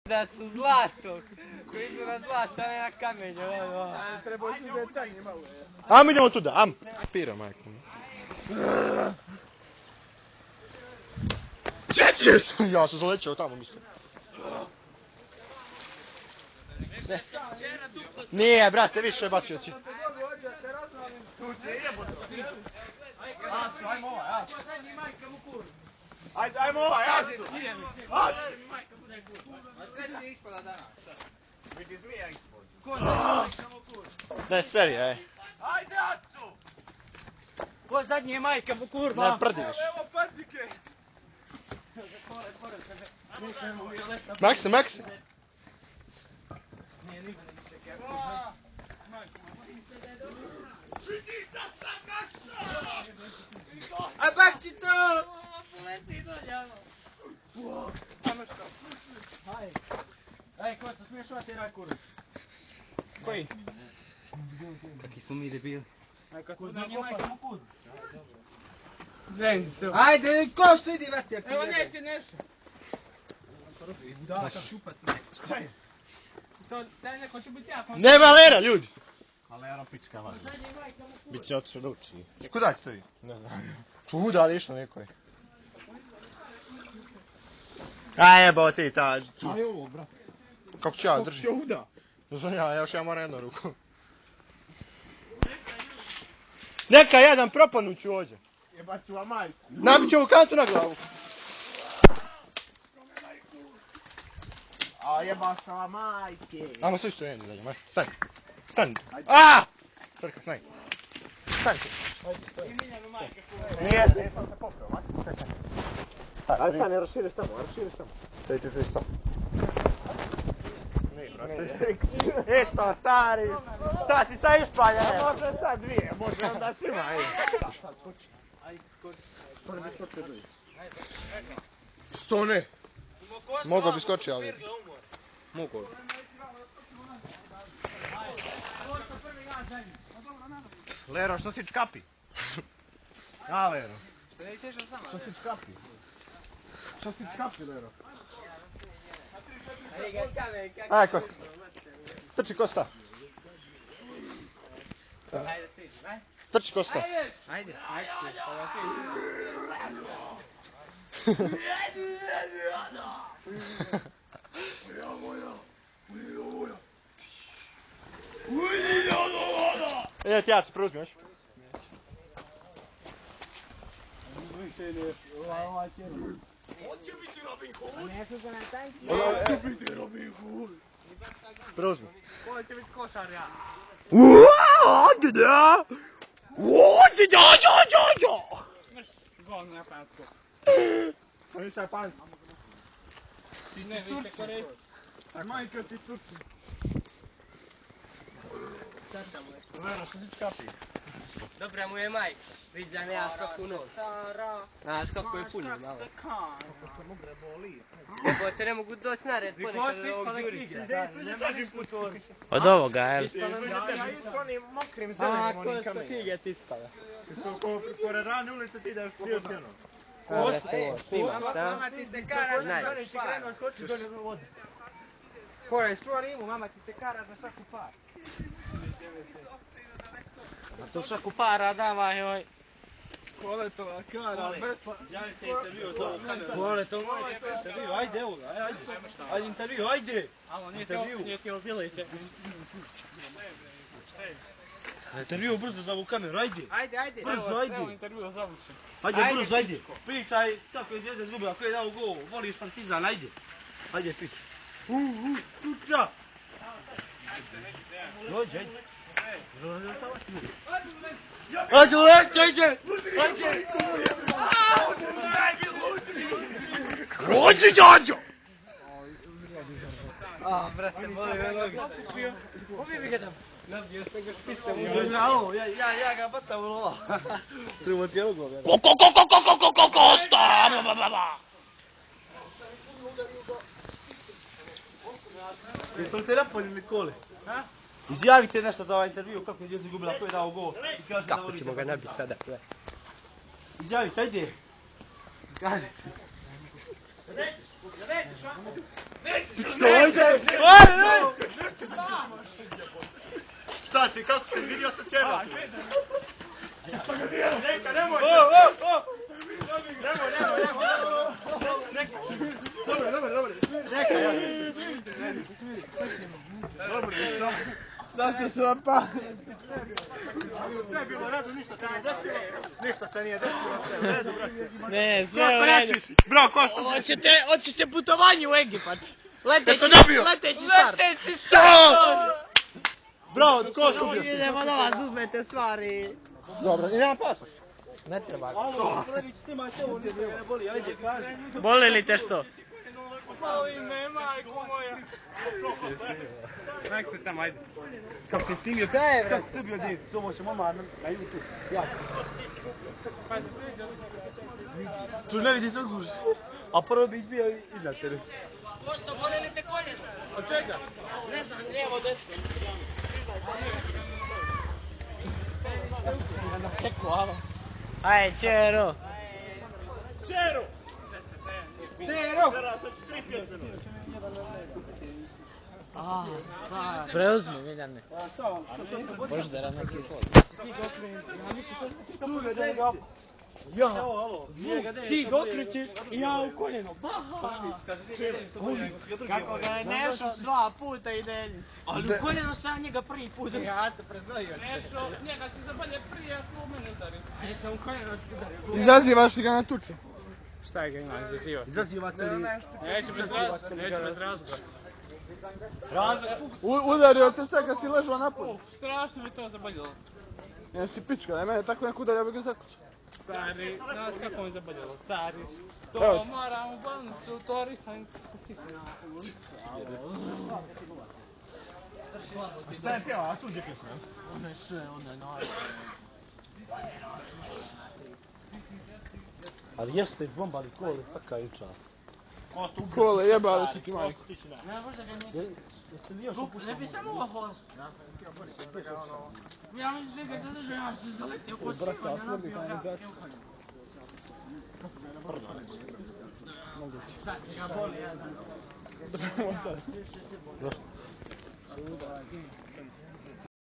Da su zlato, koji su na zlato, a ne na kamenju. Trebao si uzeti tanje malo. Am idemo tuda, am. Pira, majko. Gdje ćeš? Ja sam zalećao tamo, mislim. Nije, brate, više bacio ti. Ajmo ovaj, ajmo ovaj, Acu! Kada si ispada danas? Vidi zmija ispod. Ne, serija, ej. Ajde, Acu! Ko zadnji je majka mu kurva? Ne, prdi više. Evo patike! Maksi, Maksi. A bakći to! Ej, Kosta, smiješ ovati raj kurva? Koji? Kakvi smo mi debili? Ko zadnji majka mu kurva? Ajde, ko što idi vater? Evo neće nešto. Budala, šupa se neko, šta je? To, daj neko će biti jako. Nema Lera, ljudi. Alera pička važna. Biće otišao da uči. Kuda će to vi? Ne znam. Čuda ali išlo neko je. Aj jebo ti ta. Šta je ovo, brate? Kako ću ja držim? Kako će uda? Ja još ja moram jednu ruku. Neka jedan propanuću ovdje. Jebati vam majku. Nabit ću ovu kantu na glavu. A jeba sam vam majke. Amo sve što jedno dalje, majke. Stani. Stani. Aaaa! Trka, stani. Stani. Nije, nisam se popravo, majke. Ajde, stani, raširiš tamo, tamo. Stoj, stop. Ne, brate. Isto, stari. Šta si sad ispalja? Može sad dvije, može onda svima. Sad skoči. Ajde, skoči. Što ne bi skočio dvije? Što ne? Mogao bi skočiti, ali... Mogao bi. Lero, što si čkapi? Ja, Lero. Što ne ćeš od nama? Što si čkapi? Što si čkapi, Lero? Aj, Kosta. Trči, Kosta. Ajde, stiži, aj. Trči, Kosta. Ajde. Ide ti jač, preuzmeš. Hoće biti Robin Hood. Hoće biti Robin Hood. Preuzmi. Hoće biti košar, ja. Ajde da! Hoće da! Gol na Japansko. Oni sa pan. Ti si Turci. Majka ti Turci. Lero, što si čkapi? Dobra mu je majka. Viđam ja svaku noć. Znaš kako je punio malo. Jebote, ne mogu doći na red ponekad od ovog Đurića. Ne možem putovati. Od ovoga, jel? Ja i s onim mokrim zelenim onim Kosta, kamenjem. fige ti ispada. Kore rane ulice ti ideš po sjeno. Snimam sam. Mama ti se kara za svaku par. Kore, struo rimu, mama ti se kara za svaku par. A to šaku para dama, joj. Koletova kara, besplatno. Javite intervju za ovu kameru. Kole, to moj intervju, ajde, evo ga, ajde. Ajde, intervju, ajde. Alo, nije ti obilite. Intervju brzo za ovu kameru, ajde. Ajde. Brzo, ajde. Evo intervju završen. Ajde, brzo, ajde. Pričaj kako je Zvijezda izgubila, ko je dao gol. Voliš Partizan, ajde. Ajde, pričaj. Tuča. Dođi, ajde. Ajde, leće, ajde! Rođi, Đađo! A, brate, boli me noge. Ubi mi ga tamo. Nabio sam ga špicem. Ja ga bacam u lova. Treba cijelo glove. Kosta! Jesu li te napolju Nikole? Ha? Izjavite nešto za ovaj intervju, kako je Zvijezda izgubila, ko je dao gol. Kako ćemo ga nabiti sada? Izjavite, ajde. Kažite. Šta ti, kako si vidio sa ćerva? Neka, nemoj! Nemoj! Šta ste se vam pa? Sve je bilo rado, ništa se nije desilo. Ništa se nije desilo, sve je redu, brate. Ne, sve u redu. Bro, ko ste? Hoćete putovanje u Egipat? Leteći start. Bro, ko ste bio? Idemo da vas uzmete stvari. Dobro, i nema pasoš. Ne treba. Alo, Prvić, snimaj to, ovdje ne boli, ajde, kaži. Boli li te sto? Boli me, majko moja. Nek se tam, ajde. Kako si snimio? Kako ti bio djed? Ovo ćemo odmah na YouTube. Ja. Pa se sviđa. Čuj, ne vidi se odguži. A prvo bi izbio iznad tebe. Pošto, boli li te koljeno? Od čega? Ne znam, lijevo, desno. Na seku, alo. Ajde, Čero. Čero! Preuzmi, Miljane. Boždara na kislo. Ti ga okrećeš i ja u koljeno. Kako ga je Nešo s 2 puta i Denis. Ali u koljeno sam njega prvi put. Ja se preznojio. Nešo, njega si zabalje prije ako u mene udario. Jesam u koljeno si udario. Izazivaš li ga na tuče? Šta ga ima izazivati? Izazivate li? Neću bez razgovora. Udario te sad kad si ležao na polju. Strašno mi to zabaljalo. Jesi pička, da je mene tako neko udario, ja bi ga zakućao. Stari, znaš kako mi zabaljalo, stari. Evo. To moram u bolnicu, to risam. Šta je pjeva, a tu gdje pjesma? Ono je sve, ono je naravno. Ali jeste izbombali kole, svaka jučac. Kole, jebali si ti majku. Ne, možda ga nisi. Jeste li još upuštao? Ne bi samo ovo hvala. Ja mislim da ga zadržao, ja sam se zaletio kod svima. Brata, sledi kanalizaciju. Sad će ga boli, ja znam. Samo sad. Došlo.